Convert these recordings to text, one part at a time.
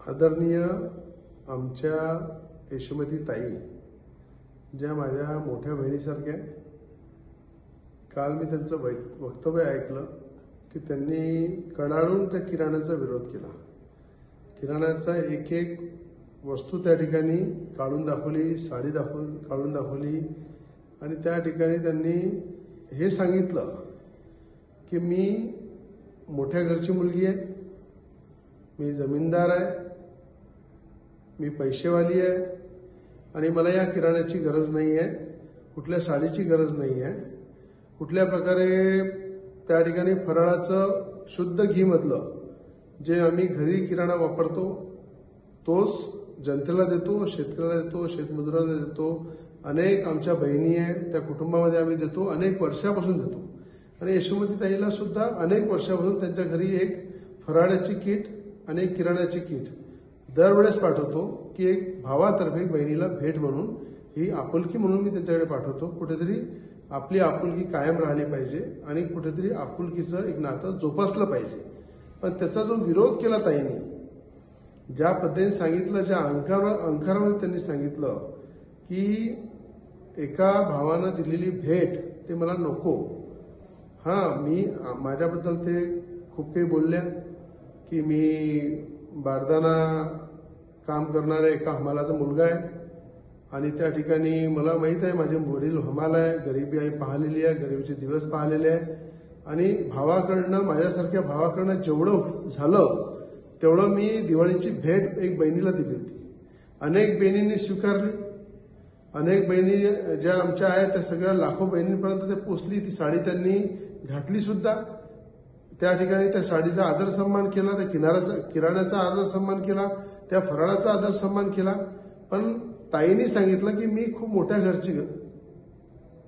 आदरणीय आमच्या यशोमती ताई, ज्या माझ्या मोठ्या बहिणीसारख्या आहेत. काल मी त्यांचं वक्तव्य ऐकलं की त्यांनी कडाडून त्या किराण्याचा विरोध केला. किराण्याचा एक एक वस्तू त्या ठिकाणी काढून दाखवली, साडी काढून दाखवली आणि त्या ठिकाणी त्यांनी हे सांगितलं की मी मोठ्या घरची मुलगी आहे, मी जमीनदार आहे, मी पैसेवाली आहे आणि मला या किराण्याची गरज नाही आहे, कुठल्या साडीची गरज नाही आहे. कुठल्या प्रकारे त्या ठिकाणी फराळाचं शुद्ध घी मधलं जे आम्ही घरी किराणा वापरतो तोच जनतेला देतो, शेतकऱ्याला देतो, शेतमजुराला देतो. अनेक आमच्या बहिणी आहेत, त्या कुटुंबामध्ये आम्ही देतो, अनेक वर्षापासून देतो. आणि यशोमती ताईला सुद्धा अनेक वर्षापासून त्यांच्या घरी एक फराळाची किट आणि एक किराण्याची किट दरवेळेस पाठवतो की एक भावातर्फे बहिणीला भेट म्हणून, ही आपुलकी म्हणून मी त्यांच्याकडे पाठवतो. कुठेतरी आपली आपुलकी कायम राहिली पाहिजे आणि कुठेतरी आपुलकीचं एक नातं जोपासलं पाहिजे. पण त्याचा जो विरोध केला ताईंनी, ज्या पद्धतीने सांगितलं, ज्या अंकारामध्ये त्यांनी सांगितलं की एका भावानं दिलेली भेट ते मला नको. मी माझ्याबद्दल ते खूप काही बोलल्या की मी बारदाना काम करणारा एका हमालाचा मुलगा आहे आणि त्या ठिकाणी मला माहित आहे माझे वडील हमाल आहे, गरिबी आई पाहिलेली आहे, गरिबीचे दिवस पाहिलेले आहे आणि भावाकडनं, माझ्यासारख्या भावाकडनं जेवढं झालं तेवढं मी दिवाळीची भेट एक बहिणीला दिली होती. अनेक बहिणींनी स्वीकारली, अनेक बहिणी ज्या आमच्या आहेत त्या सगळ्या लाखो बहिणींपर्यंत ते पोचली. ती साडी त्यांनी घातली सुद्धा. त्या ठिकाणी त्या साडीचा आदर सन्मान केला, त्या किराण्याचा आदर सन्मान केला, त्या फराळाचा आदर सन्मान केला. पण ताईंनी सांगितलं की मी खूप मोठ्या घरची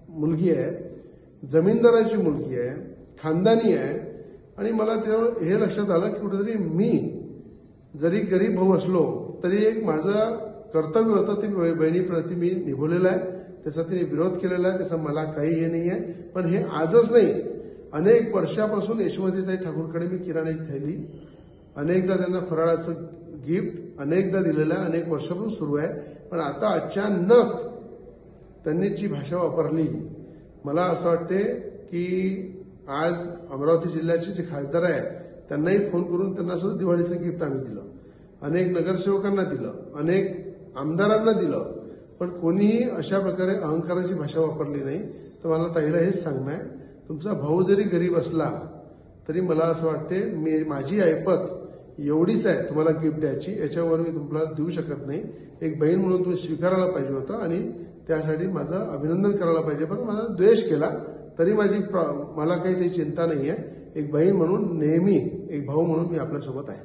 मुलगी आहे, जमीनदाराची मुलगी आहे, खानदानी आहे आणि मला तेवढं हे लक्षात आलं की कुठेतरी मी जरी गरीब भाऊ असलो तरी एक माझं कर्तव्य होतं ते बहिणीप्रती मी निभवलेलं आहे. त्याचा तिने विरोध केलेला आहे, त्याचा मला काही हे नाही आहे. पण हे आजच नाही, अनेक वर्षापासून यशोमतीताई ठाकूरकडे मी किराण्याची थैली, अनेकदा त्यांना फराळाचं गिफ्ट अनेकदा दिलेलं आहे, अनेक वर्षापासून सुरू आहे. पण आता अचानक त्यांनी जी भाषा वापरली, मला असं वाटते की आज अमरावती जिल्ह्याचे जे खासदार आहेत त्यांनाही फोन करून त्यांना सुद्धा दिवाळीचं गिफ्ट आम्ही दिलं, अनेक नगरसेवकांना दिलं, अनेक आमदारांना दिलं. पण कोणीही अशा प्रकारे अहंकाराची भाषा वापरली नाही. तर मला ताईला हेच सांगणं आहे, तुमचा भाऊ जरी गरीब असला तरी मला असं वाटते माझी ऐपत एवढीच आहे तुम्हाला गिफ्ट द्यायची, याच्यावर मी तुम्हाला देऊ शकत नाही. एक बहीण म्हणून तुम्ही स्वीकारायला पाहिजे होतं आणि त्यासाठी माझं अभिनंदन करायला पाहिजे. पण माझा द्वेष केला तरी मला काही चिंता नाही आहे. एक बहीण म्हणून नेहमी, एक भाऊ म्हणून मी आपल्यासोबत आहे.